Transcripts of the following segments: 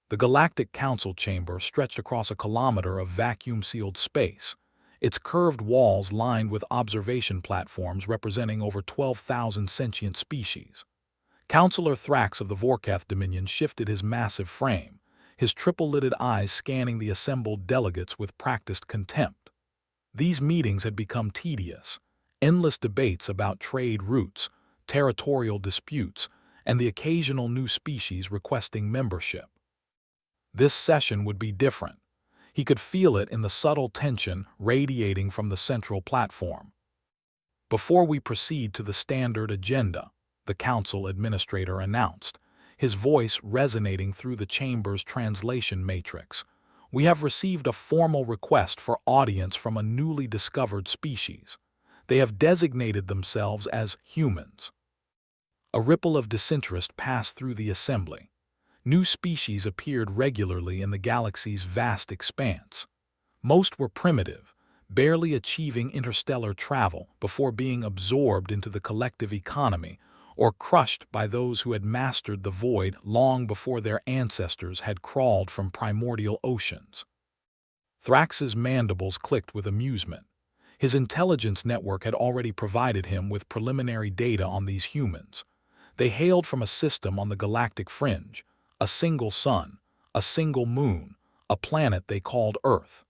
The Galactic Council chamber stretched across a kilometer of vacuum-sealed space, its curved walls lined with observation platforms representing over 12,000 sentient species. Councillor Thrax of the Vorkath Dominion shifted his massive frame, his triple-lidded eyes scanning the assembled delegates with practiced contempt. These meetings had become tedious, endless debates about trade routes, territorial disputes, and the occasional new species requesting membership. This session would be different. He could feel it in the subtle tension radiating from the central platform. Before we proceed to the standard agenda, the council administrator announced, his voice resonating through the chamber's translation matrix, we have received a formal request for audience from a newly discovered species. They have designated themselves as humans. A ripple of disinterest passed through the assembly. New species appeared regularly in the galaxy's vast expanse. Most were primitive, barely achieving interstellar travel before being absorbed into the collective economy or crushed by those who had mastered the void long before their ancestors had crawled from primordial oceans. Thrax's mandibles clicked with amusement. His intelligence network had already provided him with preliminary data on these humans. They hailed from a system on the galactic fringe, a single sun, a single moon, a planet they called Earth.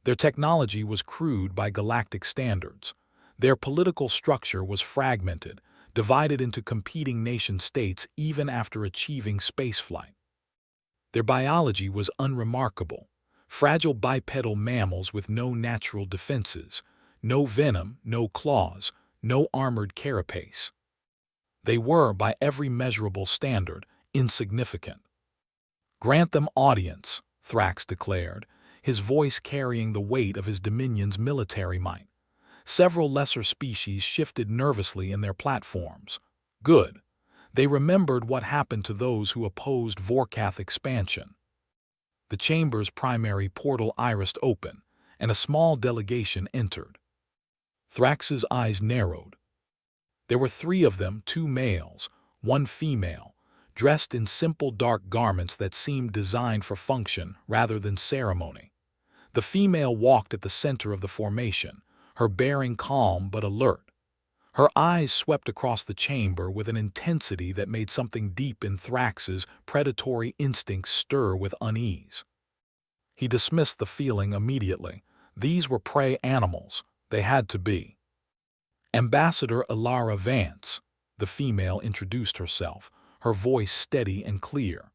Their technology was crude by galactic standards. Their political structure was fragmented, divided into competing nation-states even after achieving spaceflight. Their biology was unremarkable. Fragile bipedal mammals with no natural defenses, no venom, no claws, no armored carapace. They were, by every measurable standard, insignificant. Grant them audience, Thrax declared, his voice carrying the weight of his dominion's military might. Several lesser species shifted nervously in their platforms. Good. They remembered what happened to those who opposed Vorkath expansion. The chamber's primary portal irised open, and a small delegation entered. Thrax's eyes narrowed. There were 3 of them, 2 males, 1 female, dressed in simple dark garments that seemed designed for function rather than ceremony. The female walked at the center of the formation, her bearing calm but alert. Her eyes swept across the chamber with an intensity that made something deep in Thrax's predatory instincts stir with unease. He dismissed the feeling immediately. These were prey animals. They had to be. Ambassador Ilara Vance, the female introduced herself, her voice steady and clear.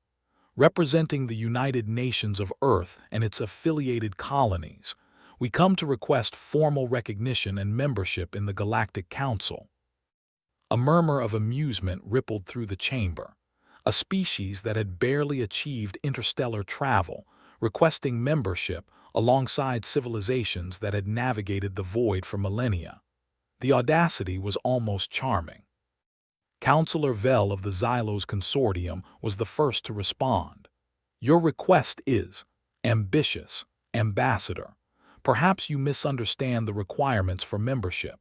Representing the United Nations of Earth and its affiliated colonies, we come to request formal recognition and membership in the Galactic Council. A murmur of amusement rippled through the chamber. A species that had barely achieved interstellar travel, requesting membership alongside civilizations that had navigated the void for millennia. The audacity was almost charming. Councillor Vell of the Xylos Consortium was the first to respond. Your request is ambitious, Ambassador. Perhaps you misunderstand the requirements for membership.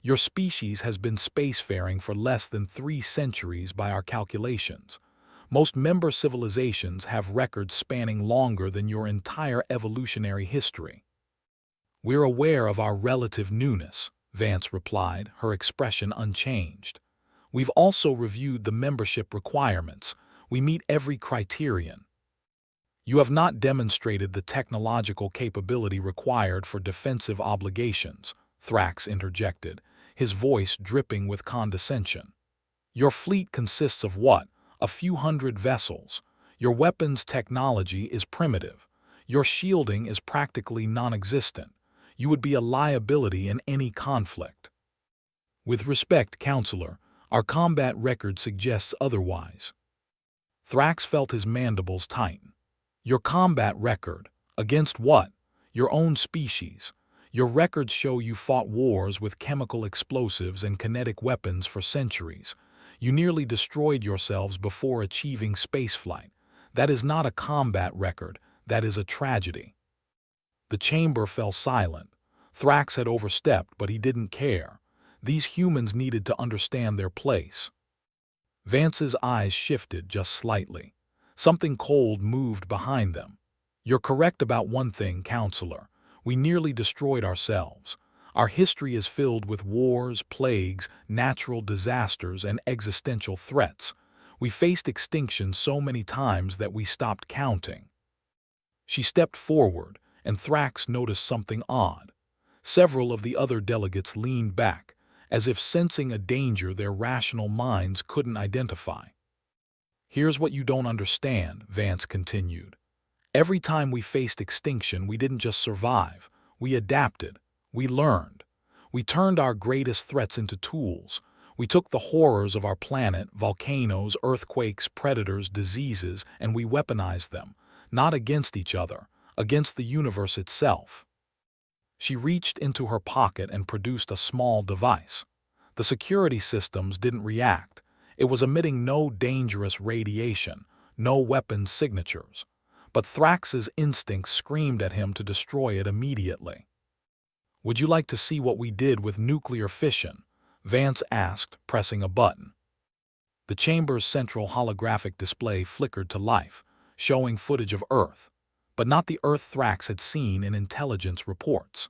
Your species has been spacefaring for less than 3 centuries by our calculations. Most member civilizations have records spanning longer than your entire evolutionary history. We're aware of our relative newness, Vance replied, her expression unchanged. We've also reviewed the membership requirements. We meet every criterion. You have not demonstrated the technological capability required for defensive obligations, Thrax interjected, his voice dripping with condescension. Your fleet consists of what? A few hundred vessels. Your weapons technology is primitive. Your shielding is practically non-existent. You would be a liability in any conflict. With respect, Counselor, our combat record suggests otherwise. Thrax felt his mandibles tighten. Your combat record? Against what? Your own species. Your records show you fought wars with chemical explosives and kinetic weapons for centuries. You nearly destroyed yourselves before achieving spaceflight. That is not a combat record, that is a tragedy. The chamber fell silent. Thrax had overstepped, but he didn't care. These humans needed to understand their place. Vance's eyes shifted just slightly. Something cold moved behind them. "You're correct about one thing, counselor. We nearly destroyed ourselves. Our history is filled with wars, plagues, natural disasters, and existential threats. We faced extinction so many times that we stopped counting." She stepped forward, and Thrax noticed something odd. Several of the other delegates leaned back, as if sensing a danger their rational minds couldn't identify. "Here's what you don't understand," Vance continued. "Every time we faced extinction, we didn't just survive. We adapted. We learned. We turned our greatest threats into tools. We took the horrors of our planet, volcanoes, earthquakes, predators, diseases, and we weaponized them, not against each other, against the universe itself." She reached into her pocket and produced a small device. The security systems didn't react. It was emitting no dangerous radiation, no weapons signatures. But Thrax's instincts screamed at him to destroy it immediately. "Would you like to see what we did with nuclear fission?" Vance asked, pressing a button. The chamber's central holographic display flickered to life, showing footage of Earth, but not the Earth Thrax had seen in intelligence reports.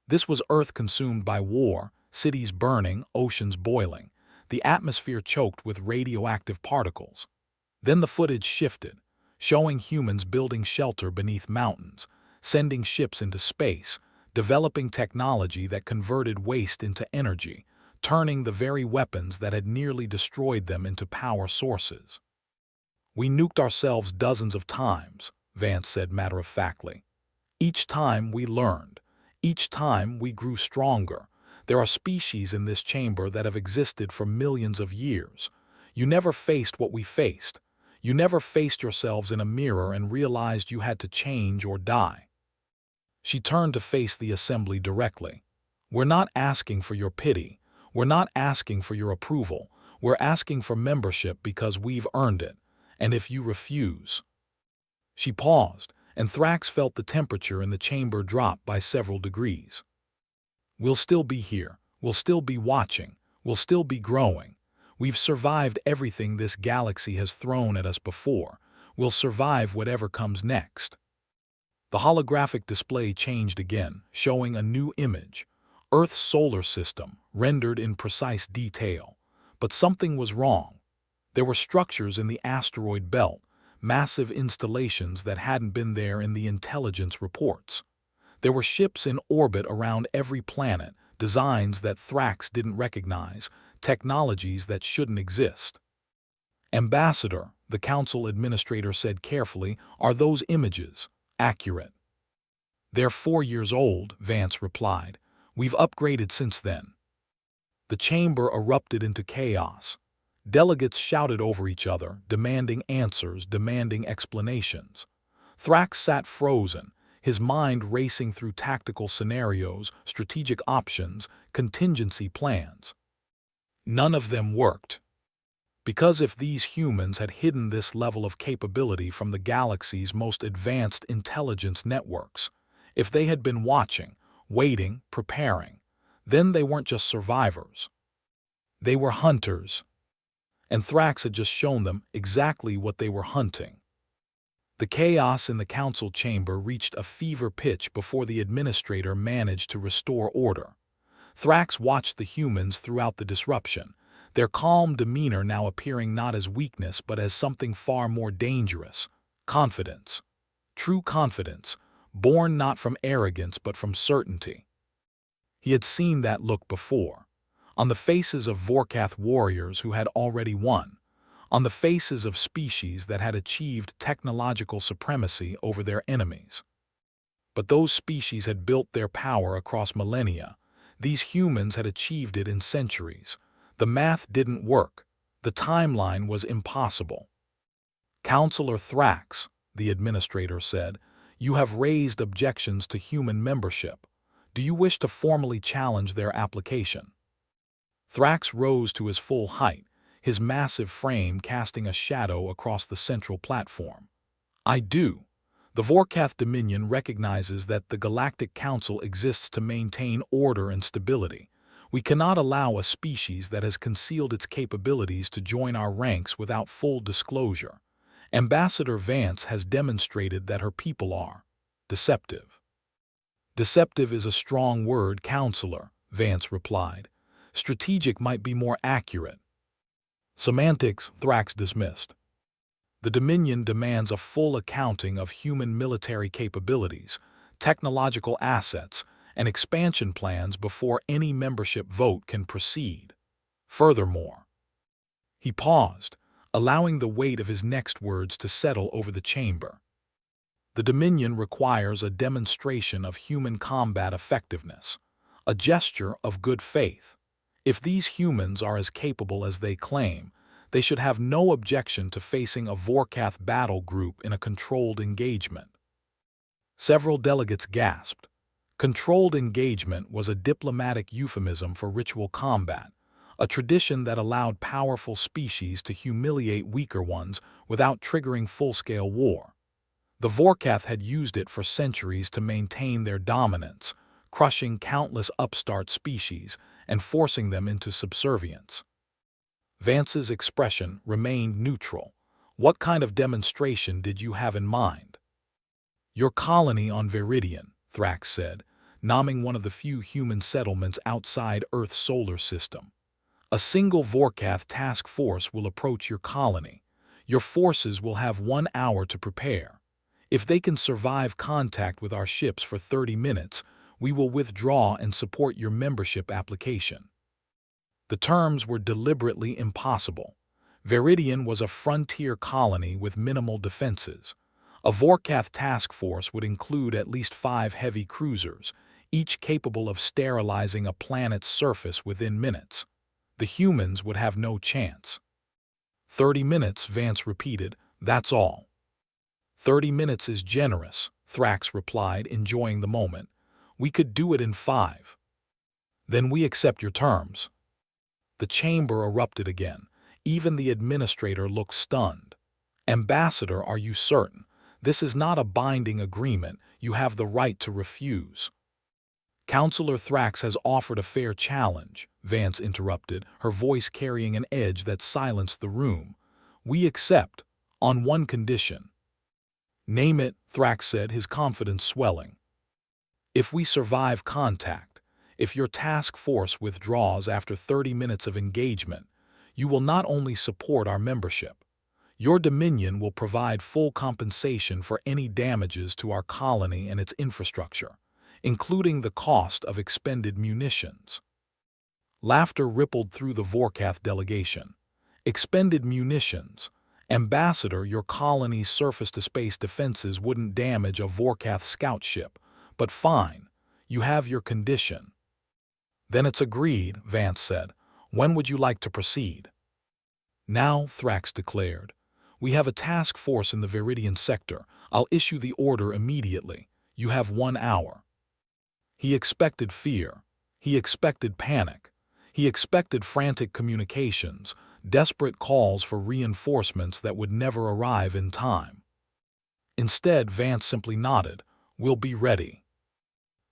This was Earth consumed by war, cities burning, oceans boiling, the atmosphere choked with radioactive particles. Then the footage shifted, showing humans building shelter beneath mountains, sending ships into space, developing technology that converted waste into energy, turning the very weapons that had nearly destroyed them into power sources. "We nuked ourselves dozens of times," Vance said matter-of-factly. "Each time we learned. Each time we grew stronger. There are species in this chamber that have existed for millions of years. You never faced what we faced. You never faced yourselves in a mirror and realized you had to change or die." She turned to face the assembly directly. "We're not asking for your pity. We're not asking for your approval. We're asking for membership because we've earned it. And if you refuse—" She paused, and Thrax felt the temperature in the chamber drop by several degrees. "We'll still be here. We'll still be watching. We'll still be growing. We've survived everything this galaxy has thrown at us before. We'll survive whatever comes next." The holographic display changed again, showing a new image. Earth's solar system, rendered in precise detail. But something was wrong. There were structures in the asteroid belt, massive installations that hadn't been there in the intelligence reports. There were ships in orbit around every planet, designs that Thrax didn't recognize, technologies that shouldn't exist. "Ambassador," the council administrator said carefully, "are those images accurate?" "They're 4 years old," Vance replied. "We've upgraded since then." The chamber erupted into chaos. Delegates shouted over each other, demanding answers, demanding explanations. Thrax sat frozen, his mind racing through tactical scenarios, strategic options, contingency plans. None of them worked. Because if these humans had hidden this level of capability from the galaxy's most advanced intelligence networks, if they had been watching, waiting, preparing, then they weren't just survivors. They were hunters. And Thrax had just shown them exactly what they were hunting. The chaos in the council chamber reached a fever pitch before the administrator managed to restore order. Thrax watched the humans throughout the disruption, their calm demeanor now appearing not as weakness but as something far more dangerous: confidence. True confidence, born not from arrogance but from certainty. He had seen that look before, on the faces of Vorkath warriors who had already won, on the faces of species that had achieved technological supremacy over their enemies. But those species had built their power across millennia. These humans had achieved it in centuries. The math didn't work. The timeline was impossible. "Counselor Thrax," the administrator said, "you have raised objections to human membership. Do you wish to formally challenge their application?" Thrax rose to his full height, his massive frame casting a shadow across the central platform. "I do. The Vorkath Dominion recognizes that the Galactic Council exists to maintain order and stability. We cannot allow a species that has concealed its capabilities to join our ranks without full disclosure. Ambassador Vance has demonstrated that her people are deceptive. Deceptive is a strong word, Counselor, Vance replied. Strategic might be more accurate. Semantics, Thrax dismissed. The Dominion demands a full accounting of human military capabilities, technological assets, and expansion plans before any membership vote can proceed. Furthermore, he paused, allowing the weight of his next words to settle over the chamber. The Dominion requires a demonstration of human combat effectiveness, a gesture of good faith. If these humans are as capable as they claim, they should have no objection to facing a Vorkath battle group in a controlled engagement. Several delegates gasped. Controlled engagement was a diplomatic euphemism for ritual combat, a tradition that allowed powerful species to humiliate weaker ones without triggering full-scale war. The Vorkath had used it for centuries to maintain their dominance, crushing countless upstart species and forcing them into subservience. Vance's expression remained neutral. What kind of demonstration did you have in mind? Your colony on Vidian, Thrax said, nomming one of the few human settlements outside Earth's solar system. A single Vorkath task force will approach your colony. Your forces will have 1 hour to prepare. If they can survive contact with our ships for 30 minutes, we will withdraw and support your membership application. The terms were deliberately impossible. Vidian was a frontier colony with minimal defenses. A Vorkath task force would include at least 5 heavy cruisers, each capable of sterilizing a planet's surface within minutes. The humans would have no chance. 30 minutes, Vance repeated, that's all. 30 minutes is generous, Thrax replied, enjoying the moment. We could do it in 5. Then we accept your terms. The chamber erupted again. Even the administrator looked stunned. Ambassador, are you certain? This is not a binding agreement. You have the right to refuse. Counselor Thrax has offered a fair challenge, Vance interrupted, her voice carrying an edge that silenced the room. We accept, on one condition. Name it, Thrax said, his confidence swelling. If we survive contact, if your task force withdraws after 30 minutes of engagement, you will not only support our membership. Your Dominion will provide full compensation for any damages to our colony and its infrastructure, including the cost of expended munitions. Laughter rippled through the Vorkath delegation. Expended munitions. Ambassador, your colony's surface-to-space defenses wouldn't damage a Vorkath scout ship, but fine, you have your condition. Then it's agreed, Vance said. When would you like to proceed? Now, Thrax declared. We have a task force in the Vidian sector. I'll issue the order immediately. You have 1 hour. He expected fear. He expected panic. He expected frantic communications, desperate calls for reinforcements that would never arrive in time. Instead, Vance simply nodded. We'll be ready.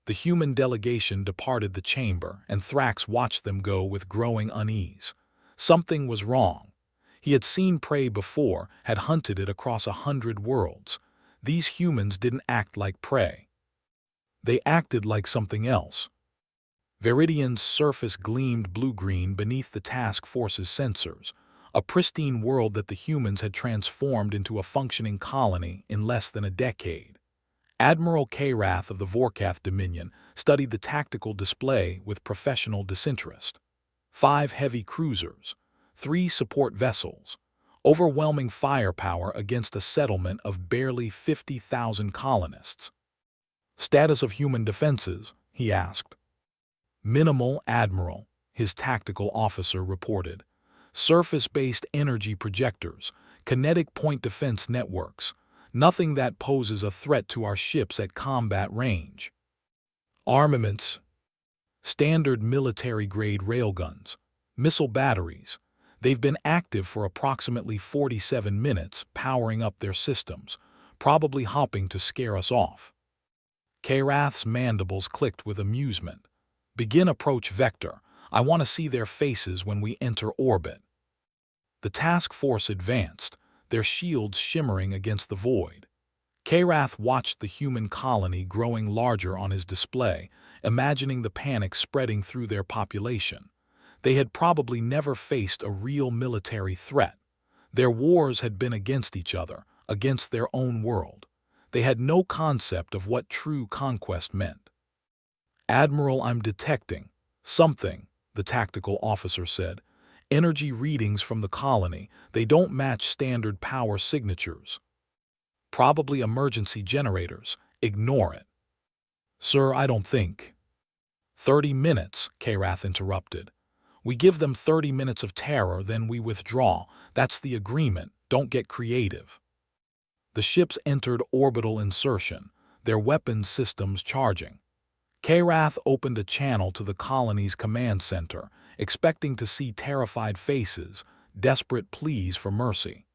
The human delegation departed the chamber, and Thrax watched them go with growing unease. Something was wrong. He had seen prey before, had hunted it across 100 worlds. These humans didn't act like prey. They acted like something else. Vidian's surface gleamed blue-green beneath the task force's sensors, a pristine world that the humans had transformed into a functioning colony in less than a decade. Admiral Karath of the Vorkath Dominion studied the tactical display with professional disinterest. 5 heavy cruisers, 3 support vessels, overwhelming firepower against a settlement of barely 50,000 colonists. Status of human defenses, he asked. Minimal, Admiral, his tactical officer reported. Surface-based energy projectors, kinetic point defense networks, nothing that poses a threat to our ships at combat range. Armaments, standard military-grade railguns, missile batteries. They've been active for approximately 47 minutes, powering up their systems, probably hoping to scare us off. Karath's mandibles clicked with amusement. Begin approach vector. I want to see their faces when we enter orbit. The task force advanced, their shields shimmering against the void. Karath watched the human colony growing larger on his display, imagining the panic spreading through their population. They had probably never faced a real military threat. Their wars had been against each other, against their own world. They had no concept of what true conquest meant. "Admiral, I'm detecting something," the tactical officer said. "Energy readings from the colony. They don't match standard power signatures." "Probably emergency generators. Ignore it." "Sir, I don't think." 30 minutes, Karath interrupted. "We give them 30 minutes of terror, then we withdraw. That's the agreement. Don't get creative." The ships entered orbital insertion, their weapons systems charging. Karath opened a channel to the colony's command center, expecting to see terrified faces, desperate pleas for mercy.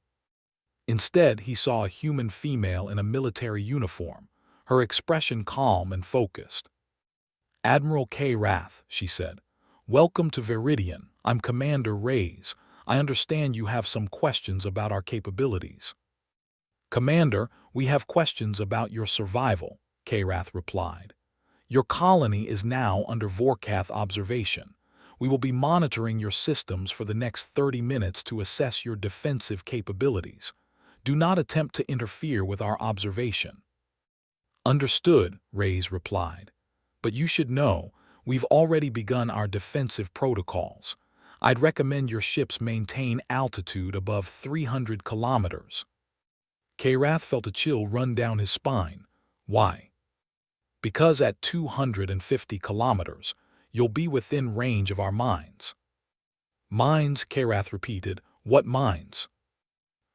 Instead, he saw a human female in a military uniform, her expression calm and focused. "Admiral Karath," she said, "welcome to Vidian. I'm Commander Reyes. I understand you have some questions about our capabilities." "Commander, we have questions about your survival," Karath replied. "Your colony is now under Vorkath observation. We will be monitoring your systems for the next 30 minutes to assess your defensive capabilities. Do not attempt to interfere with our observation." "Understood," Reyes replied. "But you should know, we've already begun our defensive protocols. I'd recommend your ships maintain altitude above 300 kilometers." Karath felt a chill run down his spine. "Why?" "Because at 250 kilometers, you'll be within range of our mines." "Mines," Karath repeated. "What mines?"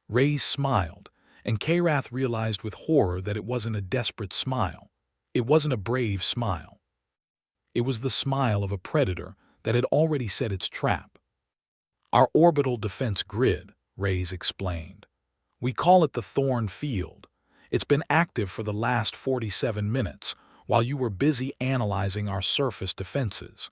Reyes smiled, and Karath realized with horror that it wasn't a desperate smile. It wasn't a brave smile. It was the smile of a predator that had already set its trap. "Our orbital defense grid," Reyes explained. "We call it the Thorn Field. It's been active for the last 47 minutes, while you were busy analyzing our surface defenses.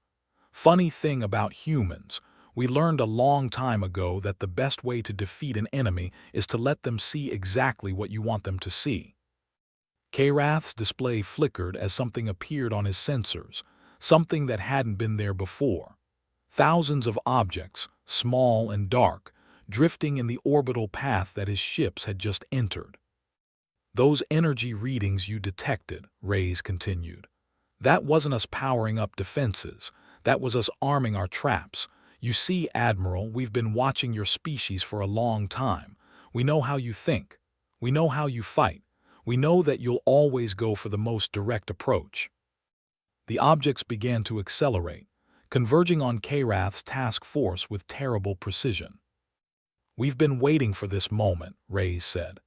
Funny thing about humans, we learned a long time ago that the best way to defeat an enemy is to let them see exactly what you want them to see." Karath's display flickered as something appeared on his sensors, something that hadn't been there before. Thousands of objects, small and dark, drifting in the orbital path that his ships had just entered. "Those energy readings you detected," Reyes continued. "That wasn't us powering up defenses. That was us arming our traps. You see, Admiral, we've been watching your species for a long time. We know how you think. We know how you fight. We know that you'll always go for the most direct approach." The objects began to accelerate, converging on Karath's task force with terrible precision. "We've been waiting for this moment," Reyes said.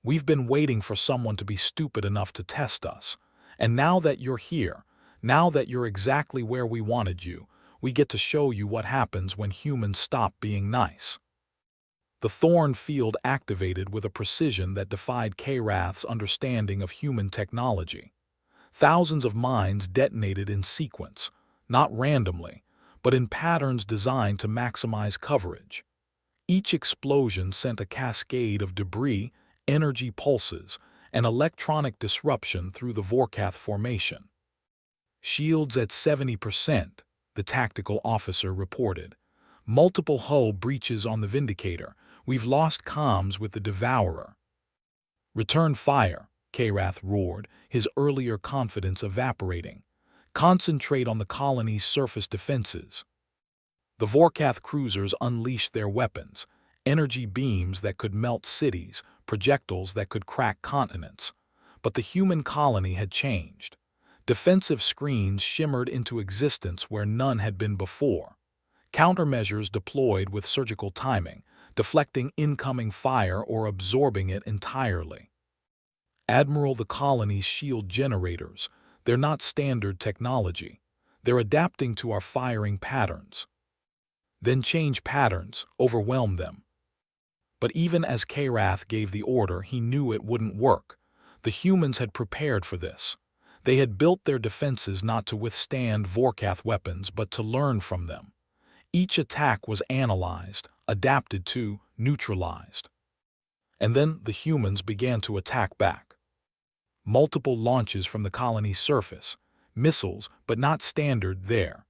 "We've been waiting for someone to be stupid enough to test us. And now that you're here, now that you're exactly where we wanted you, we get to show you what happens when humans stop being nice." The Thorn Field activated with a precision that defied Karath's understanding of human technology. Thousands of mines detonated in sequence, not randomly, but in patterns designed to maximize coverage. Each explosion sent a cascade of debris, energy pulses, and electronic disruption through the Vorkath formation. "Shields at 70%, the tactical officer reported. "Multiple hull breaches on the Vindicator. We've lost comms with the Devourer." "Return fire," Karath roared, his earlier confidence evaporating. "Concentrate on the colony's surface defenses." The Vorkath cruisers unleashed their weapons, energy beams that could melt cities, projectiles that could crack continents. But the human colony had changed. Defensive screens shimmered into existence where none had been before. Countermeasures deployed with surgical timing, deflecting incoming fire or absorbing it entirely. "Admiral, the colony's shield generators, they're not standard technology. They're adapting to our firing patterns." "Then change patterns, overwhelm them." But even as Karath gave the order, he knew it wouldn't work. The humans had prepared for this. They had built their defenses not to withstand Vorkath weapons, but to learn from them. Each attack was analyzed, adapted to, neutralized. And then the humans began to attack back. Multiple launches from the colony's surface, missiles, but not standard there.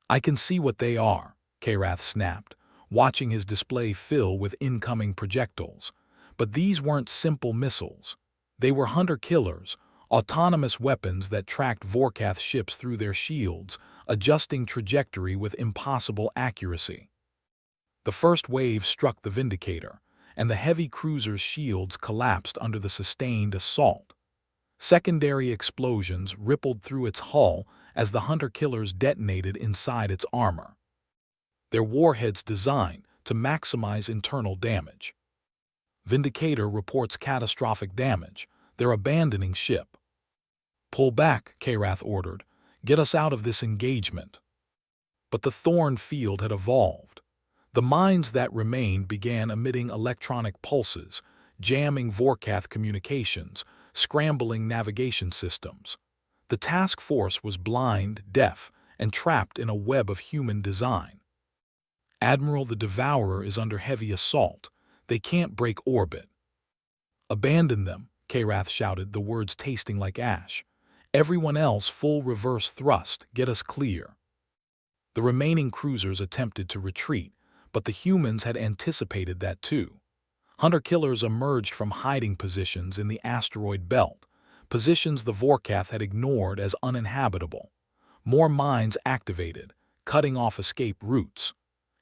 I can see what they are, Karath snapped, watching his display fill with incoming projectiles. But these weren't simple missiles. They were hunter-killers, autonomous weapons that tracked Vorkath ships through their shields, adjusting trajectory with impossible accuracy. The first wave struck the Vindicator, and the heavy cruiser's shields collapsed under the sustained assault. Secondary explosions rippled through its hull as the hunter-killers detonated inside its armor. Their warheads designed to maximize internal damage. Vindicator reports catastrophic damage. They're abandoning ship. Pull back, Karath ordered. Get us out of this engagement. But the Thorn field had evolved. The mines that remained began emitting electronic pulses, jamming Vorkath communications, scrambling navigation systems. The task force was blind, deaf, and trapped in a web of human design. Admiral, the Devourer is under heavy assault. They can't break orbit. Abandon them, Karath shouted, the words tasting like ash. Everyone else full reverse thrust, get us clear. The remaining cruisers attempted to retreat, but the humans had anticipated that too. Hunter-killers emerged from hiding positions in the asteroid belt, positions the Vorkath had ignored as uninhabitable. More mines activated, cutting off escape routes.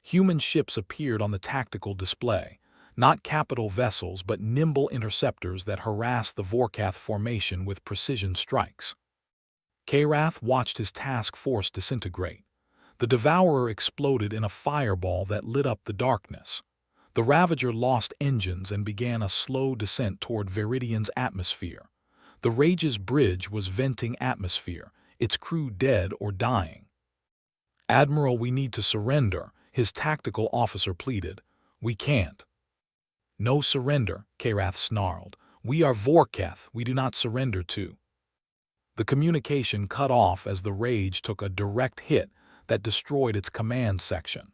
Human ships appeared on the tactical display, not capital vessels but nimble interceptors that harassed the Vorkath formation with precision strikes. Karath watched his task force disintegrate. The Devourer exploded in a fireball that lit up the darkness. The Ravager lost engines and began a slow descent toward Vidian's atmosphere. The Rage's bridge was venting atmosphere, its crew dead or dying. Admiral, we need to surrender, his tactical officer pleaded. We can't. No surrender, Karath snarled. We are Vorkath, we do not surrender to. The communication cut off as the Rage took a direct hit that destroyed its command section.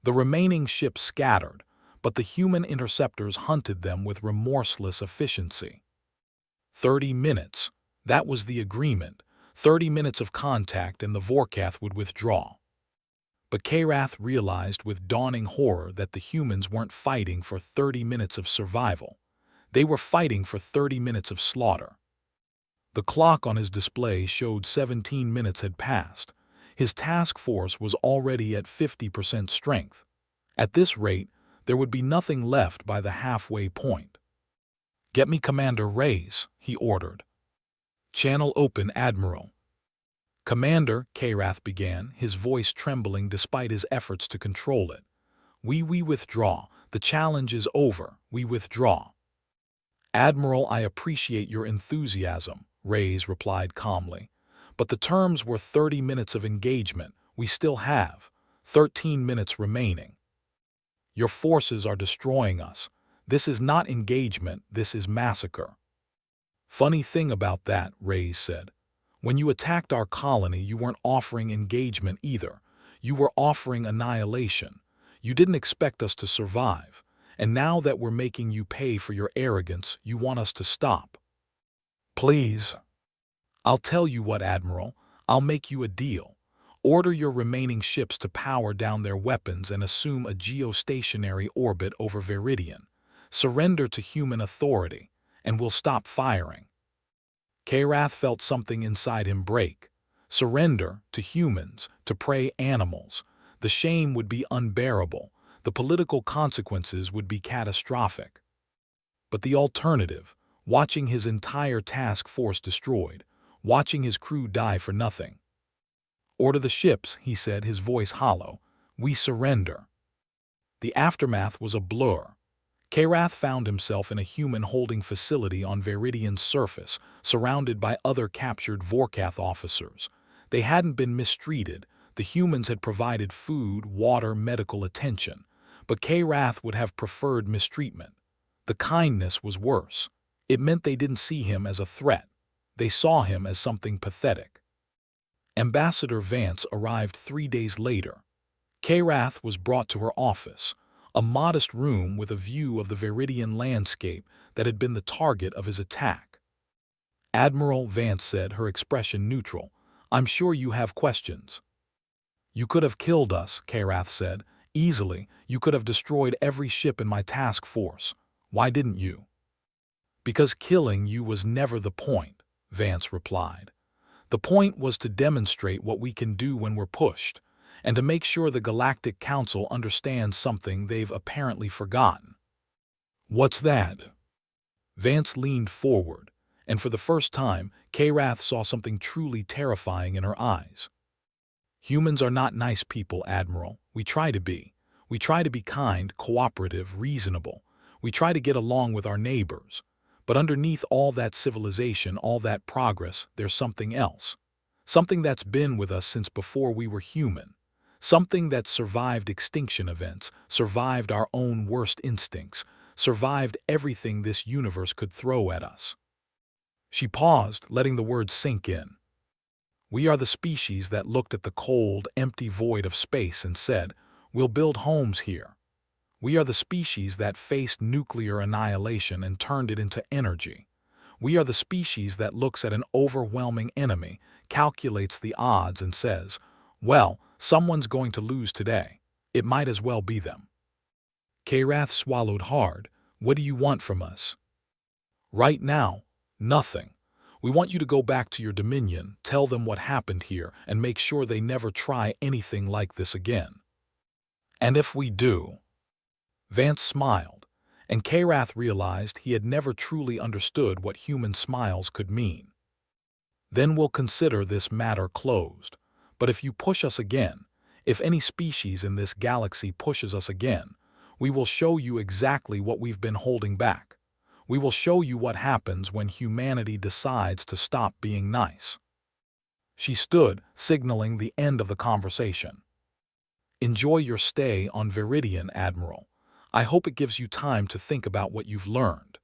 The remaining ships scattered, but the human interceptors hunted them with remorseless efficiency. 30 minutes. That was the agreement. 30 minutes of contact and the Vorkath would withdraw. But Karath realized with dawning horror that the humans weren't fighting for 30 minutes of survival. They were fighting for 30 minutes of slaughter. The clock on his display showed 17 minutes had passed. His task force was already at 50% strength. At this rate, there would be nothing left by the halfway point. Get me Commander Reyes, he ordered. Channel open, Admiral. Commander, Karath began, his voice trembling despite his efforts to control it. We withdraw. The challenge is over. We withdraw. Admiral, I appreciate your enthusiasm, Reyes replied calmly. But the terms were 30 minutes of engagement. We still have 13 minutes remaining. Your forces are destroying us. This is not engagement, this is massacre. Funny thing about that, Reyes said. When you attacked our colony, you weren't offering engagement either. You were offering annihilation. You didn't expect us to survive. And now that we're making you pay for your arrogance, you want us to stop. Please. I'll tell you what, Admiral. I'll make you a deal. Order your remaining ships to power down their weapons and assume a geostationary orbit over Vidian. Surrender to human authority, and we'll stop firing. Karath felt something inside him break. Surrender to humans, to prey animals. The shame would be unbearable. The political consequences would be catastrophic. But the alternative, watching his entire task force destroyed, watching his crew die for nothing. Order the ships, he said, his voice hollow. We surrender. The aftermath was a blur. Karath found himself in a human holding facility on Vidian's surface, surrounded by other captured Vorkath officers. They hadn't been mistreated. The humans had provided food, water, medical attention. But Karath would have preferred mistreatment. The kindness was worse. It meant they didn't see him as a threat. They saw him as something pathetic. Ambassador Vance arrived 3 days later. Karath was brought to her office. a modest room with a view of the Vidian landscape that had been the target of his attack. Admiral, Vance said, her expression neutral. I'm sure you have questions. You could have killed us, Karath said. Easily, you could have destroyed every ship in my task force. Why didn't you? Because killing you was never the point, Vance replied. The point was to demonstrate what we can do when we're pushed, and to make sure the Galactic Council understands something they've apparently forgotten. What's that? Vance leaned forward, and for the first time, Karath saw something truly terrifying in her eyes. Humans are not nice people, Admiral. We try to be. We try to be kind, cooperative, reasonable. We try to get along with our neighbors. But underneath all that civilization, all that progress, there's something else. Something that's been with us since before we were human. Something that survived extinction events, survived our own worst instincts, survived everything this universe could throw at us. She paused, letting the words sink in. We are the species that looked at the cold, empty void of space and said, we'll build homes here. We are the species that faced nuclear annihilation and turned it into energy. We are the species that looks at an overwhelming enemy, calculates the odds and says, well, someone's going to lose today. It might as well be them. Karath swallowed hard. What do you want from us? Right now, nothing. We want you to go back to your dominion, tell them what happened here, and make sure they never try anything like this again. And if we do? Vance smiled, and Karath realized he had never truly understood what human smiles could mean. Then we'll consider this matter closed. But if you push us again, if any species in this galaxy pushes us again, we will show you exactly what we've been holding back. We will show you what happens when humanity decides to stop being nice. She stood, signaling the end of the conversation. Enjoy your stay on Vidian, Admiral. I hope it gives you time to think about what you've learned.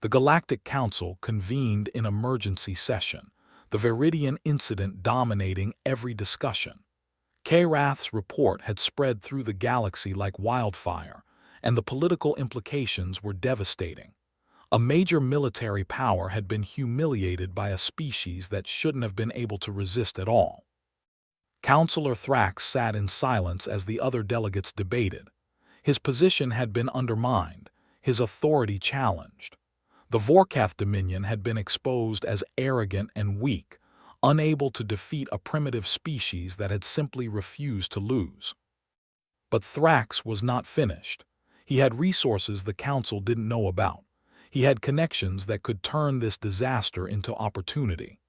The Galactic Council convened in emergency session, the Vidian incident dominating every discussion. Karath's report had spread through the galaxy like wildfire, and the political implications were devastating. A major military power had been humiliated by a species that shouldn't have been able to resist at all. Councillor Thrax sat in silence as the other delegates debated. His position had been undermined, his authority challenged. The Vorkath Dominion had been exposed as arrogant and weak, unable to defeat a primitive species that had simply refused to lose. But Thrax was not finished. He had resources the Council didn't know about. He had connections that could turn this disaster into opportunity.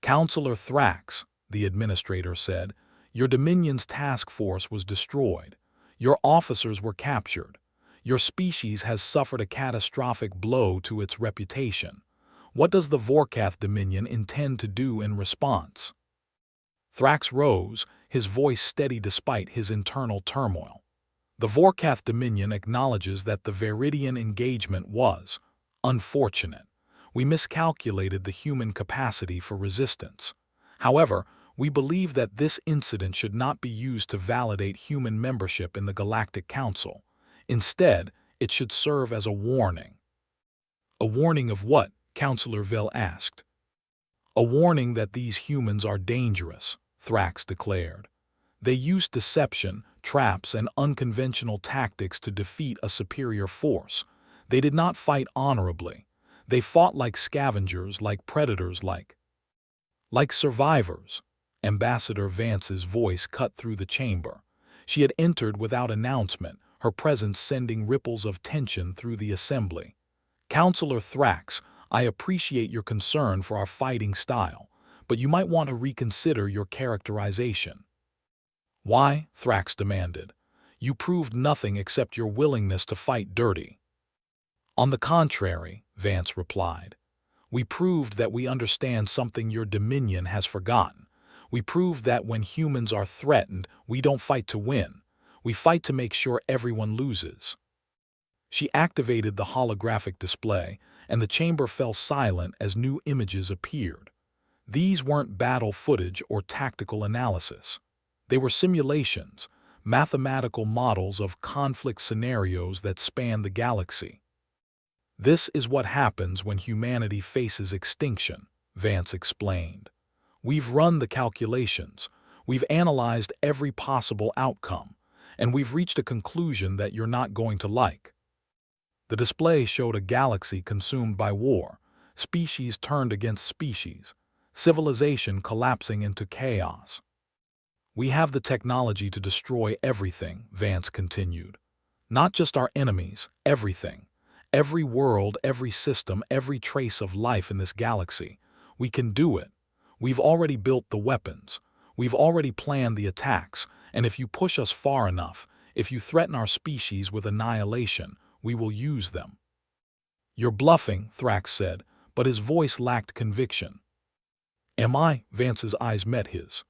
Councillor Thrax, the administrator said, your Dominion's task force was destroyed. Your officers were captured. Your species has suffered a catastrophic blow to its reputation. What does the Vorkath Dominion intend to do in response? Thrax rose, his voice steady despite his internal turmoil. The Vorkath Dominion acknowledges that the Vidian engagement was unfortunate. We miscalculated the human capacity for resistance. However, we believe that this incident should not be used to validate human membership in the Galactic Council. Instead, it should serve as a warning. A warning of what? Councillor Vil asked. A warning that these humans are dangerous, Thrax declared. They used deception, traps, and unconventional tactics to defeat a superior force. They did not fight honorably. They fought like scavengers, like predators, like survivors. Ambassador Vance's voice cut through the chamber. She had entered without announcement, her presence sending ripples of tension through the assembly. Councillor Thrax, I appreciate your concern for our fighting style, but you might want to reconsider your characterization. Why? Thrax demanded. You proved nothing except your willingness to fight dirty. On the contrary, Vance replied. We proved that we understand something your Dominion has forgotten. We proved that when humans are threatened, we don't fight to win. We fight to make sure everyone loses. She activated the holographic display, and the chamber fell silent as new images appeared. These weren't battle footage or tactical analysis. They were simulations, mathematical models of conflict scenarios that span the galaxy. This is what happens when humanity faces extinction, Vance explained. We've run the calculations, we've analyzed every possible outcome, and we've reached a conclusion that you're not going to like. The display showed a galaxy consumed by war, species turned against species, civilization collapsing into chaos. We have the technology to destroy everything, Vance continued. Not just our enemies, everything. Every world, every system, every trace of life in this galaxy. We can do it. We've already built the weapons. We've already planned the attacks, and if you push us far enough, if you threaten our species with annihilation, we will use them. You're bluffing, Thrax said, but his voice lacked conviction. Am I? Vance's eyes met his.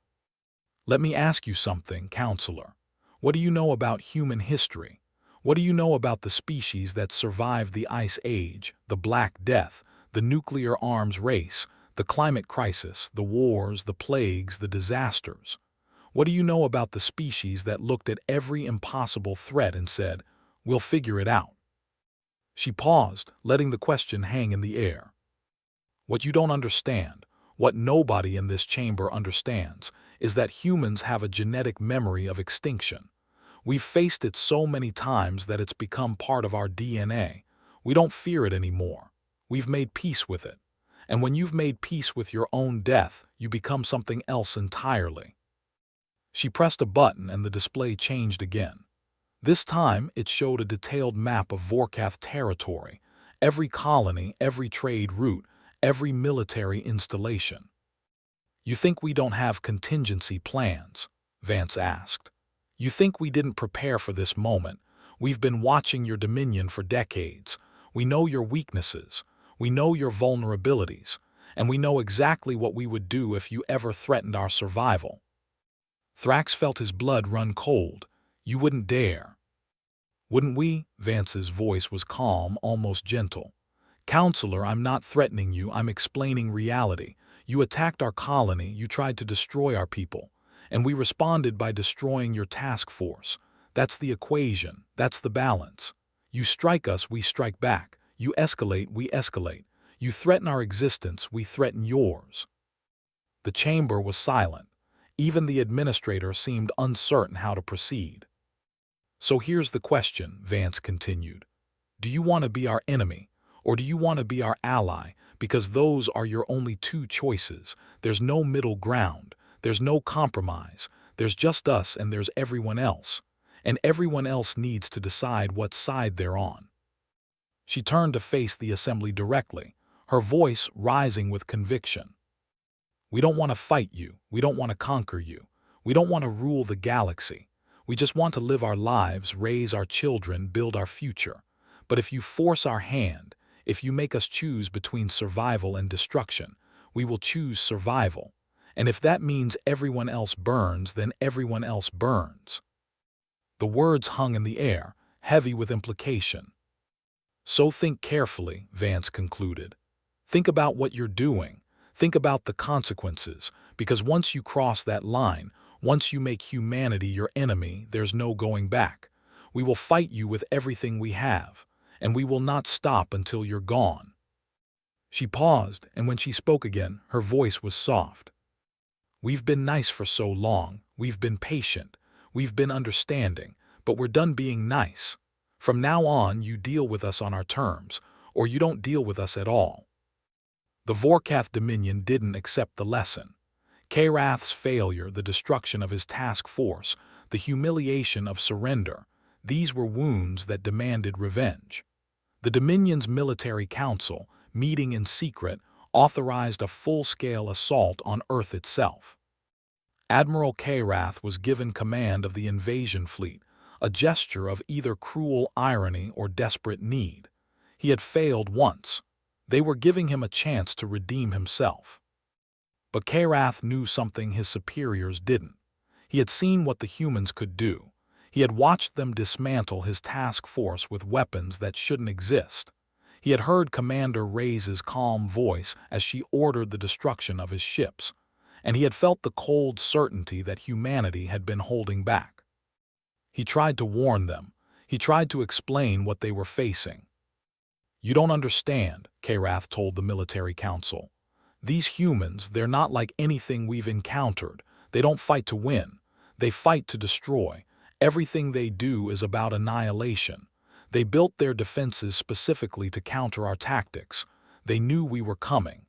Let me ask you something, Counselor. What do you know about human history? What do you know about the species that survived the Ice Age, the Black Death, the nuclear arms race, the climate crisis, the wars, the plagues, the disasters? What do you know about the species that looked at every impossible threat and said, "We'll figure it out"? She paused, letting the question hang in the air. What you don't understand, what nobody in this chamber understands, is that humans have a genetic memory of extinction. We've faced it so many times that it's become part of our DNA. We don't fear it anymore. We've made peace with it. And when you've made peace with your own death, you become something else entirely. She pressed a button and the display changed again. This time, it showed a detailed map of Vorkath territory, every colony, every trade route, every military installation. You think we don't have contingency plans? Vance asked. You think we didn't prepare for this moment? We've been watching your dominion for decades. We know your weaknesses. We know your vulnerabilities. And we know exactly what we would do if you ever threatened our survival. Thrax felt his blood run cold. You wouldn't dare. Wouldn't we? Vance's voice was calm, almost gentle. Counselor, I'm not threatening you, I'm explaining reality. You attacked our colony, you tried to destroy our people. And we responded by destroying your task force. That's the equation. That's the balance. You strike us, we strike back. You escalate, we escalate. You threaten our existence, we threaten yours. The chamber was silent. Even the administrator seemed uncertain how to proceed. So here's the question, Vance continued. Do you want to be our enemy, or do you want to be our ally? Because those are your only two choices. There's no middle ground. There's no compromise. There's just us and there's everyone else. And everyone else needs to decide what side they're on. She turned to face the assembly directly, her voice rising with conviction. We don't want to fight you. We don't want to conquer you. We don't want to rule the galaxy. We just want to live our lives, raise our children, build our future. But if you force our hand, if you make us choose between survival and destruction, we will choose survival. And if that means everyone else burns, then everyone else burns. The words hung in the air, heavy with implication. So think carefully, Vance concluded. Think about what you're doing. Think about the consequences, because once you cross that line, once you make humanity your enemy, there's no going back. We will fight you with everything we have, and we will not stop until you're gone. She paused, and when she spoke again, her voice was soft. We've been nice for so long, we've been patient, we've been understanding, but we're done being nice. From now on, you deal with us on our terms, or you don't deal with us at all. The Vorkath Dominion didn't accept the lesson. Karath's failure, the destruction of his task force, the humiliation of surrender, these were wounds that demanded revenge. The Dominion's military council, meeting in secret, authorized a full-scale assault on Earth itself. Admiral Karath was given command of the invasion fleet, a gesture of either cruel irony or desperate need. He had failed once. They were giving him a chance to redeem himself. But Karath knew something his superiors didn't. He had seen what the humans could do. He had watched them dismantle his task force with weapons that shouldn't exist. He had heard Commander Reyes' calm voice as she ordered the destruction of his ships, and he had felt the cold certainty that humanity had been holding back. He tried to warn them. He tried to explain what they were facing. "You don't understand," Karath told the military council. "These humans, they're not like anything we've encountered. They don't fight to win. They fight to destroy. Everything they do is about annihilation. They built their defenses specifically to counter our tactics. They knew we were coming."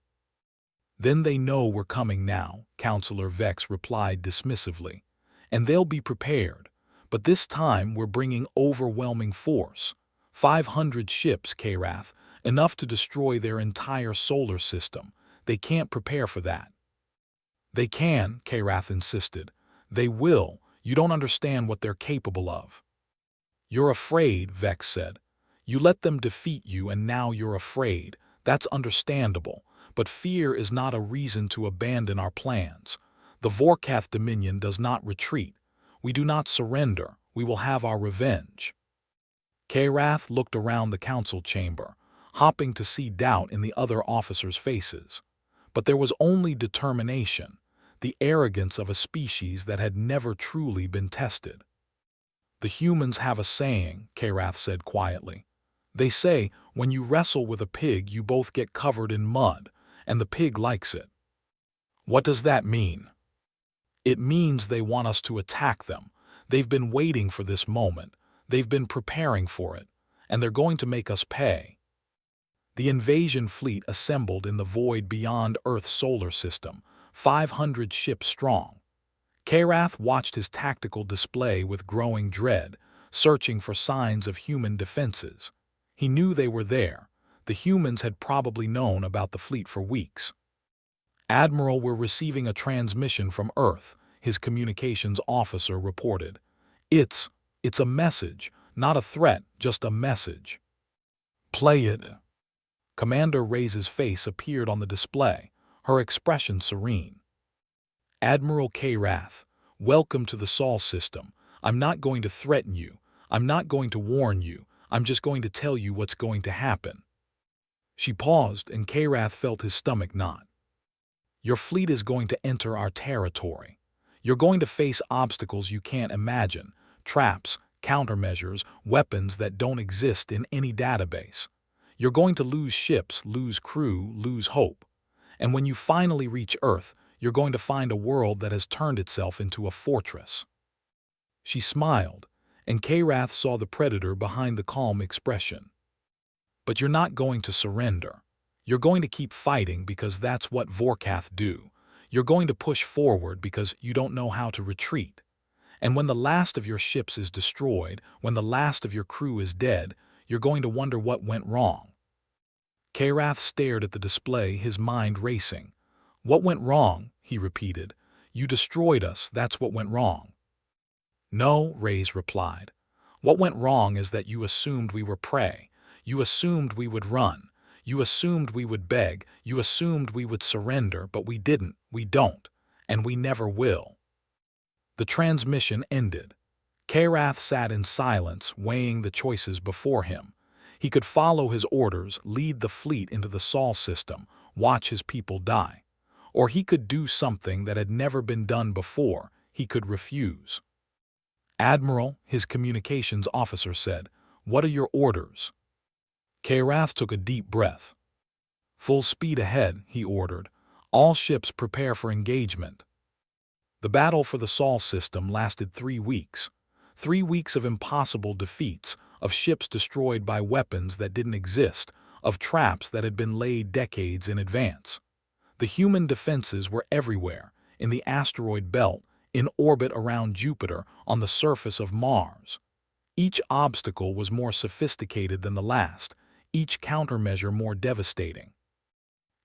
"Then they know we're coming now," Counselor Vex replied dismissively. "And they'll be prepared. But this time we're bringing overwhelming force. 500 ships, Karath, enough to destroy their entire solar system. They can't prepare for that." "They can," Karath insisted. "They will. You don't understand what they're capable of." "You're afraid," Vex said. "You let them defeat you and now you're afraid. That's understandable. But fear is not a reason to abandon our plans. The Vorkath Dominion does not retreat. We do not surrender. We will have our revenge." Karath looked around the council chamber, hoping to see doubt in the other officers' faces. But there was only determination, the arrogance of a species that had never truly been tested. "The humans have a saying," Karath said quietly. "They say, when you wrestle with a pig you both get covered in mud, and the pig likes it." "What does that mean?" "It means they want us to attack them. They've been waiting for this moment. They've been preparing for it. And they're going to make us pay." The invasion fleet assembled in the void beyond Earth's solar system, 500 ships strong. Karath watched his tactical display with growing dread, searching for signs of human defenses. He knew they were there. The humans had probably known about the fleet for weeks. "Admiral, we're receiving a transmission from Earth," his communications officer reported. It's a message, not a threat, just a message." "Play it." Commander Ray's face appeared on the display, her expression serene. "Admiral Karath, welcome to the Sol system. I'm not going to threaten you. I'm not going to warn you. I'm just going to tell you what's going to happen." She paused, and Karath felt his stomach knot. "Your fleet is going to enter our territory. You're going to face obstacles you can't imagine, traps, countermeasures, weapons that don't exist in any database. You're going to lose ships, lose crew, lose hope. And when you finally reach Earth, you're going to find a world that has turned itself into a fortress." She smiled, and Karath saw the predator behind the calm expression. "But you're not going to surrender. You're going to keep fighting because that's what Vorkath do. You're going to push forward because you don't know how to retreat. And when the last of your ships is destroyed, when the last of your crew is dead, you're going to wonder what went wrong." Karath stared at the display, his mind racing. "What went wrong?" he repeated. "You destroyed us, that's what went wrong." "No," Reyes replied. "What went wrong is that you assumed we were prey. You assumed we would run. You assumed we would beg. You assumed we would surrender, but we didn't, we don't, and we never will." The transmission ended. Karath sat in silence, weighing the choices before him. He could follow his orders, lead the fleet into the Sol system, watch his people die. Or he could do something that had never been done before. He could refuse. "Admiral," his communications officer said, "what are your orders?" Karath took a deep breath. "Full speed ahead," he ordered. "All ships prepare for engagement." The battle for the Sol system lasted 3 weeks. 3 weeks of impossible defeats, of ships destroyed by weapons that didn't exist, of traps that had been laid decades in advance. The human defenses were everywhere, in the asteroid belt, in orbit around Jupiter, on the surface of Mars. Each obstacle was more sophisticated than the last, each countermeasure more devastating.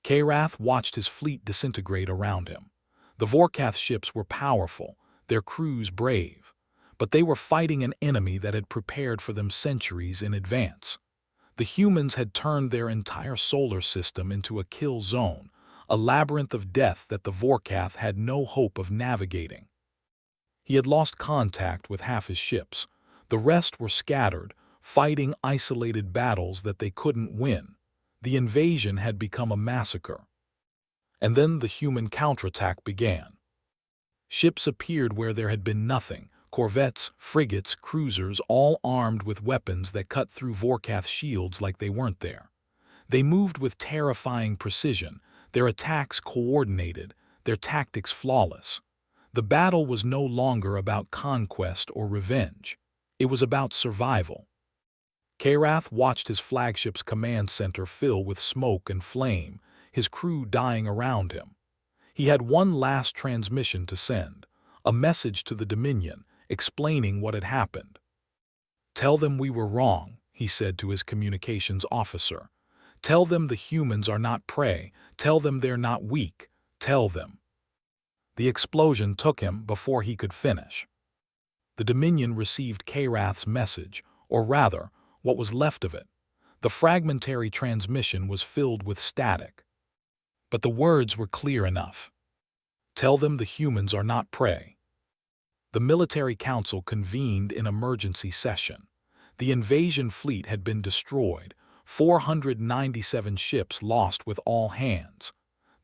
Karath watched his fleet disintegrate around him. The Vorkath ships were powerful, their crews brave, but they were fighting an enemy that had prepared for them centuries in advance. The humans had turned their entire solar system into a kill zone, a labyrinth of death that the Vorkath had no hope of navigating. He had lost contact with half his ships. The rest were scattered, fighting isolated battles that they couldn't win. The invasion had become a massacre. And then the human counterattack began. Ships appeared where there had been nothing, Corvettes, frigates, cruisers, all armed with weapons that cut through Vorkath's shields like they weren't there. They moved with terrifying precision, their attacks coordinated, their tactics flawless. The battle was no longer about conquest or revenge. It was about survival. Karath watched his flagship's command center fill with smoke and flame, his crew dying around him. He had one last transmission to send, a message to the Dominion explaining what had happened. "Tell them we were wrong," he said to his communications officer. "Tell them the humans are not prey. Tell them they're not weak. Tell them." The explosion took him before he could finish. The Dominion received Karath's message, or rather, what was left of it. The fragmentary transmission was filled with static. But the words were clear enough. "Tell them the humans are not prey." The military council convened in emergency session. The invasion fleet had been destroyed, 497 ships lost with all hands.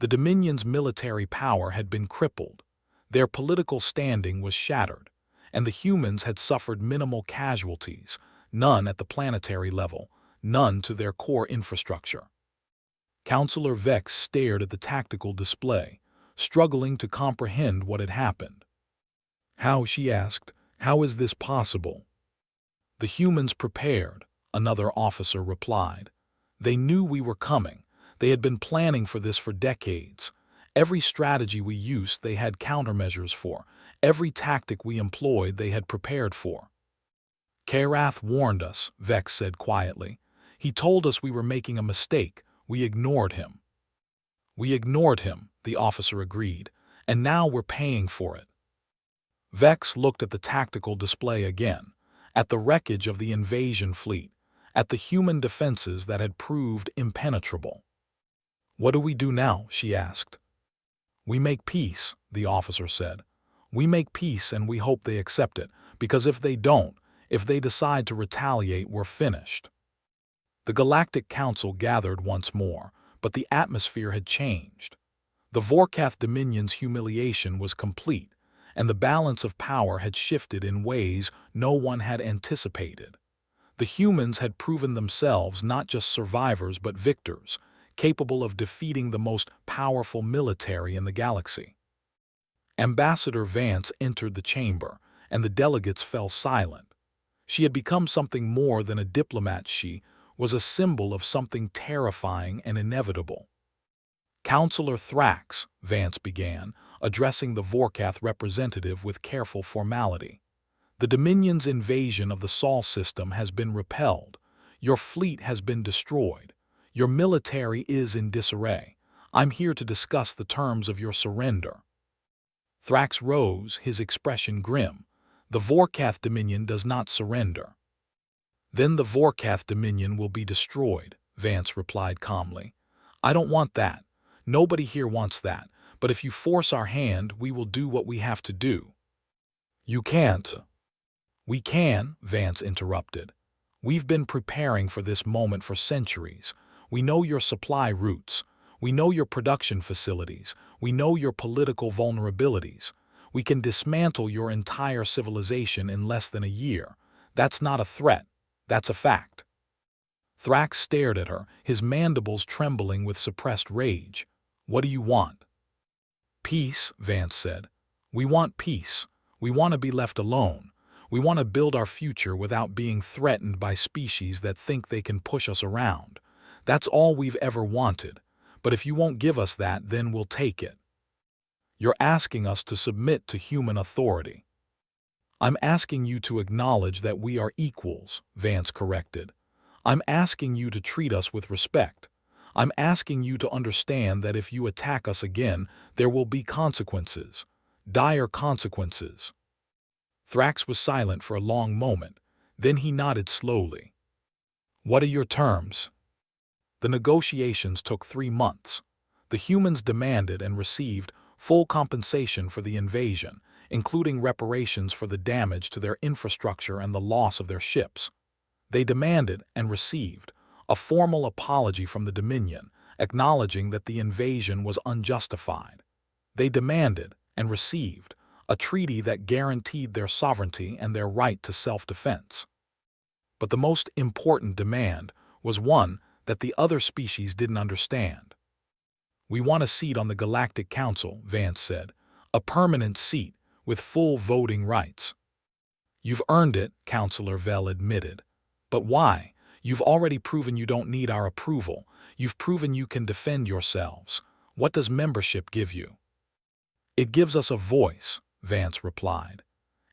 The Dominion's military power had been crippled. Their political standing was shattered, and the humans had suffered minimal casualties, none at the planetary level, none to their core infrastructure. Counselor Vex stared at the tactical display, struggling to comprehend what had happened. "How?" she asked. "How is this possible?" "The humans prepared," another officer replied. "They knew we were coming. They had been planning for this for decades. Every strategy we used they had countermeasures for. Every tactic we employed they had prepared for." "Karath warned us," Vex said quietly. "He told us we were making a mistake. We ignored him." "We ignored him," the officer agreed, "and now we're paying for it." Vex looked at the tactical display again, at the wreckage of the invasion fleet, at the human defenses that had proved impenetrable. "What do we do now?" she asked. "We make peace," the officer said. "We make peace and we hope they accept it, because if they don't, if they decide to retaliate, we're finished." The Galactic Council gathered once more, but the atmosphere had changed. The Vorkath Dominion's humiliation was complete, and the balance of power had shifted in ways no one had anticipated. The humans had proven themselves not just survivors but victors, capable of defeating the most powerful military in the galaxy. Ambassador Vance entered the chamber, and the delegates fell silent. She had become something more than a diplomat. She was a symbol of something terrifying and inevitable. "Counselor Thrax," Vance began, addressing the Vorkath representative with careful formality. "The Dominion's invasion of the Sol system has been repelled. Your fleet has been destroyed. Your military is in disarray. I'm here to discuss the terms of your surrender." Thrax rose, his expression grim. "The Vorkath Dominion does not surrender." "Then the Vorkath Dominion will be destroyed," Vance replied calmly. "I don't want that. Nobody here wants that. But if you force our hand, we will do what we have to do." "You can't." "We can," Vance interrupted. "We've been preparing for this moment for centuries. We know your supply routes. We know your production facilities. We know your political vulnerabilities. We can dismantle your entire civilization in less than a year. That's not a threat. That's a fact." Thrax stared at her, his mandibles trembling with suppressed rage. "What do you want?" "Peace," Vance said. "We want peace. We want to be left alone. We want to build our future without being threatened by species that think they can push us around. That's all we've ever wanted. But if you won't give us that, then we'll take it." "You're asking us to submit to human authority." "I'm asking you to acknowledge that we are equals," Vance corrected. "I'm asking you to treat us with respect. I'm asking you to understand that if you attack us again, there will be consequences. Dire consequences." Thrax was silent for a long moment. Then he nodded slowly. "What are your terms?" The negotiations took 3 months. The humans demanded and received full compensation for the invasion, including reparations for the damage to their infrastructure and the loss of their ships. They demanded and received a formal apology from the Dominion, acknowledging that the invasion was unjustified. They demanded and received a treaty that guaranteed their sovereignty and their right to self-defense. But the most important demand was one that the other species didn't understand. "We want a seat on the Galactic Council," Vance said, "a permanent seat with full voting rights." "You've earned it," Counselor Vell admitted. "But why? You've already proven you don't need our approval. You've proven you can defend yourselves. What does membership give you?" "It gives us a voice," Vance replied.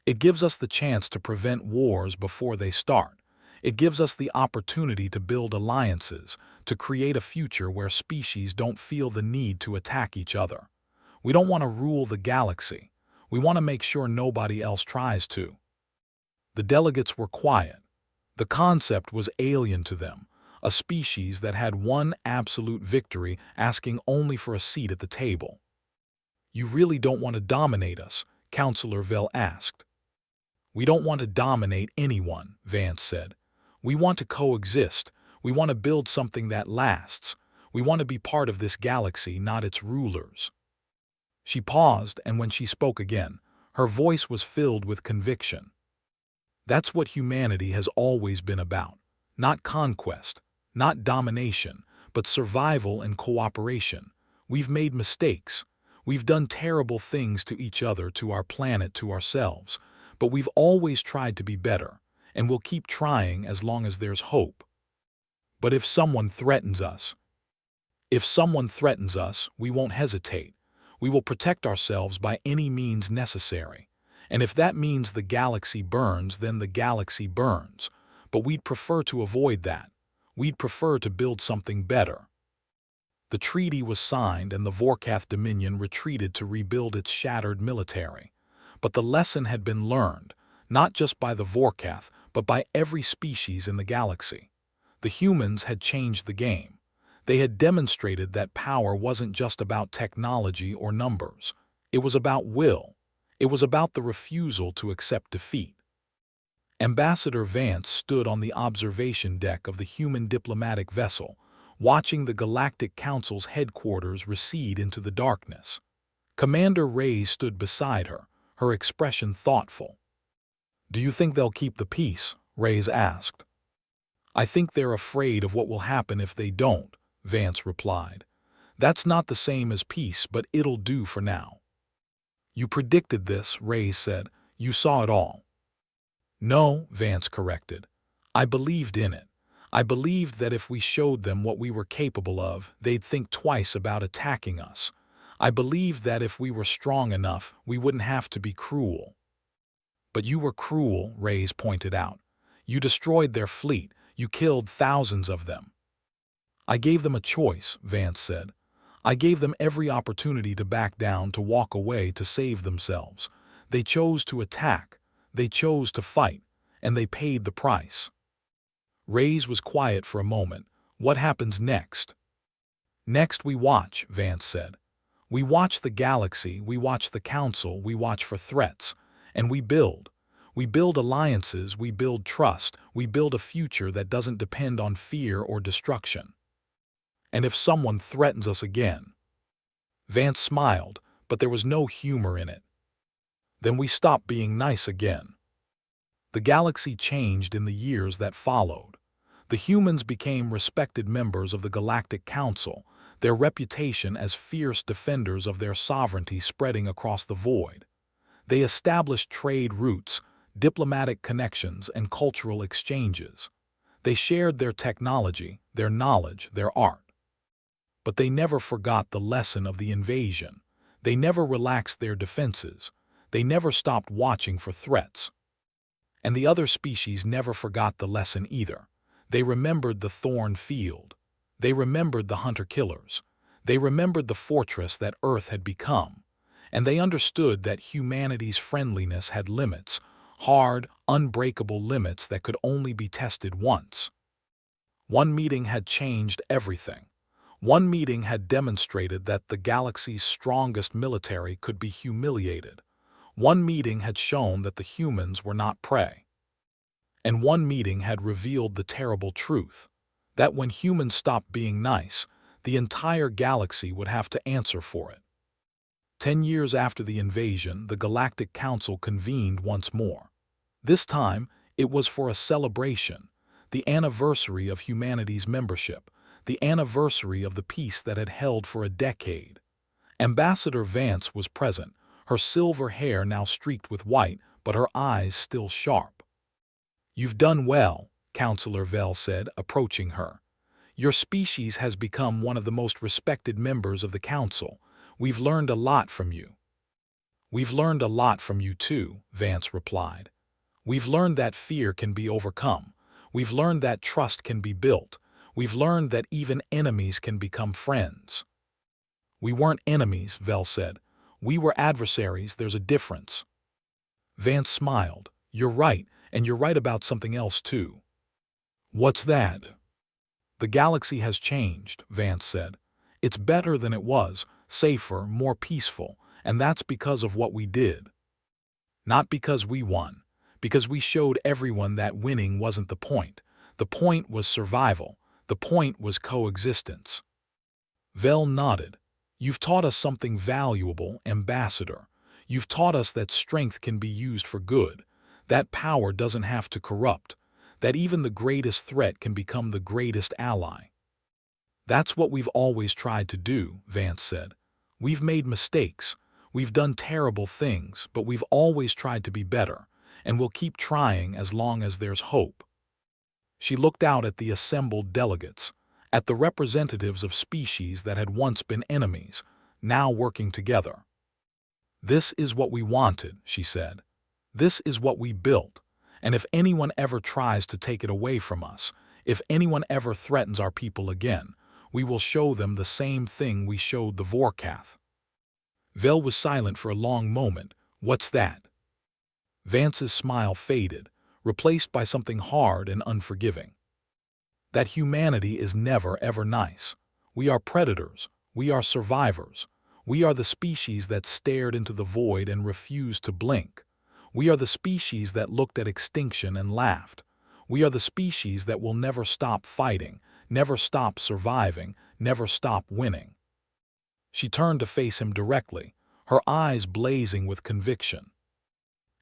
"It gives us the chance to prevent wars before they start. It gives us the opportunity to build alliances, to create a future where species don't feel the need to attack each other. We don't want to rule the galaxy. We want to make sure nobody else tries to." The delegates were quiet. The concept was alien to them, a species that had one absolute victory asking only for a seat at the table. "You really don't want to dominate us?" Counselor Vell asked. "We don't want to dominate anyone," Vance said. "We want to coexist. We want to build something that lasts. We want to be part of this galaxy, not its rulers." She paused, and when she spoke again, her voice was filled with conviction. "That's what humanity has always been about. Not conquest, not domination, but survival and cooperation. We've made mistakes. We've done terrible things to each other, to our planet, to ourselves. But we've always tried to be better, and we'll keep trying as long as there's hope. But if someone threatens us, we won't hesitate. We will protect ourselves by any means necessary. And if that means the galaxy burns, then the galaxy burns. But we'd prefer to avoid that. We'd prefer to build something better." The treaty was signed, and the Vorkath Dominion retreated to rebuild its shattered military. But the lesson had been learned, not just by the Vorkath, but by every species in the galaxy. The humans had changed the game. They had demonstrated that power wasn't just about technology or numbers. It was about will. It was about the refusal to accept defeat. Ambassador Vance stood on the observation deck of the human diplomatic vessel, watching the Galactic Council's headquarters recede into the darkness. Commander Reyes stood beside her, her expression thoughtful. "Do you think they'll keep the peace?" Reyes asked. "I think they're afraid of what will happen if they don't," Vance replied. "That's not the same as peace, but it'll do for now." "You predicted this," Reyes said. "You saw it all." "No," Vance corrected. "I believed in it. I believed that if we showed them what we were capable of, they'd think twice about attacking us. I believed that if we were strong enough, we wouldn't have to be cruel." "But you were cruel," Reyes pointed out. "You destroyed their fleet. You killed thousands of them." "I gave them a choice," Vance said. "I gave them every opportunity to back down, to walk away, to save themselves. They chose to attack. They chose to fight. And they paid the price." Reyes was quiet for a moment. "What happens next?" "Next we watch," Vance said. "We watch the galaxy, we watch the council, we watch for threats. And we build. We build alliances, we build trust, we build a future that doesn't depend on fear or destruction. And if someone threatens us again—" Vance smiled, but there was no humor in it. "Then we stop being nice again." The galaxy changed in the years that followed. The humans became respected members of the Galactic Council, their reputation as fierce defenders of their sovereignty spreading across the void. They established trade routes, diplomatic connections, and cultural exchanges. They shared their technology, their knowledge, their art. But they never forgot the lesson of the invasion. They never relaxed their defenses. They never stopped watching for threats. And the other species never forgot the lesson either. They remembered the Thorn Field. They remembered the hunter-killers. They remembered the fortress that Earth had become. And they understood that humanity's friendliness had limits, hard, unbreakable limits that could only be tested once. One meeting had changed everything. One meeting had demonstrated that the galaxy's strongest military could be humiliated. One meeting had shown that the humans were not prey. And one meeting had revealed the terrible truth, that when humans stopped being nice, the entire galaxy would have to answer for it. 10 years after the invasion, the Galactic Council convened once more. This time, it was for a celebration, the anniversary of humanity's membership, the anniversary of the peace that had held for a decade. Ambassador Vance was present, her silver hair now streaked with white, but her eyes still sharp. "You've done well," Counselor Vell said, approaching her. "Your species has become one of the most respected members of the Council. We've learned a lot from you." "We've learned a lot from you too," Vance replied. "We've learned that fear can be overcome. We've learned that trust can be built. We've learned that even enemies can become friends." "We weren't enemies," Vell said. "We were adversaries. There's a difference." Vance smiled. "You're right, and you're right about something else too." "What's that?" "The galaxy has changed," Vance said. "It's better than it was, safer, more peaceful, and that's because of what we did. Not because we won, because we showed everyone that winning wasn't the point. The point was survival. The point was coexistence." Vell nodded. "You've taught us something valuable, Ambassador. You've taught us that strength can be used for good, that power doesn't have to corrupt, that even the greatest threat can become the greatest ally." "That's what we've always tried to do," Vance said. "We've made mistakes. We've done terrible things, but we've always tried to be better, and we'll keep trying as long as there's hope." She looked out at the assembled delegates, at the representatives of species that had once been enemies, now working together. "This is what we wanted," she said. "This is what we built, and if anyone ever tries to take it away from us, if anyone ever threatens our people again, we will show them the same thing we showed the Vorkath." Vell was silent for a long moment. "What's that?" Vance's smile faded, replaced by something hard and unforgiving. "That humanity is never ever nice. We are predators. We are survivors. We are the species that stared into the void and refused to blink. We are the species that looked at extinction and laughed. We are the species that will never stop fighting, never stop surviving, never stop winning." She turned to face him directly, her eyes blazing with conviction.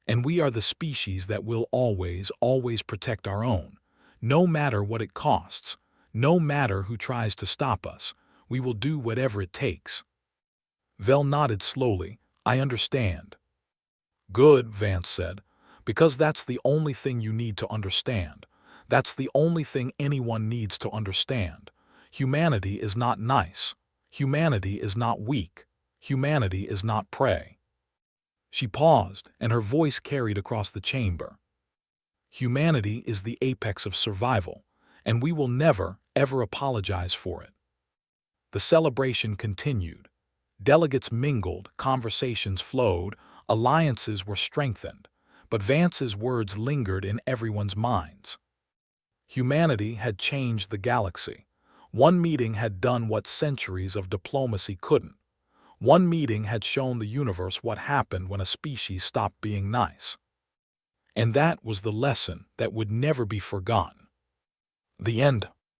"And we are the species that will always, always protect our own. No matter what it costs, no matter who tries to stop us, we will do whatever it takes." Vell nodded slowly. "I understand." "Good," Vance said, "because that's the only thing you need to understand. That's the only thing anyone needs to understand. Humanity is not nice. Humanity is not weak. Humanity is not prey." She paused, and her voice carried across the chamber. "Humanity is the apex of survival, and we will never, ever apologize for it." The celebration continued. Delegates mingled, conversations flowed, alliances were strengthened, but Vance's words lingered in everyone's minds. Humanity had changed the galaxy. One meeting had done what centuries of diplomacy couldn't. One meeting had shown the universe what happened when a species stopped being nice. And that was the lesson that would never be forgotten. The end.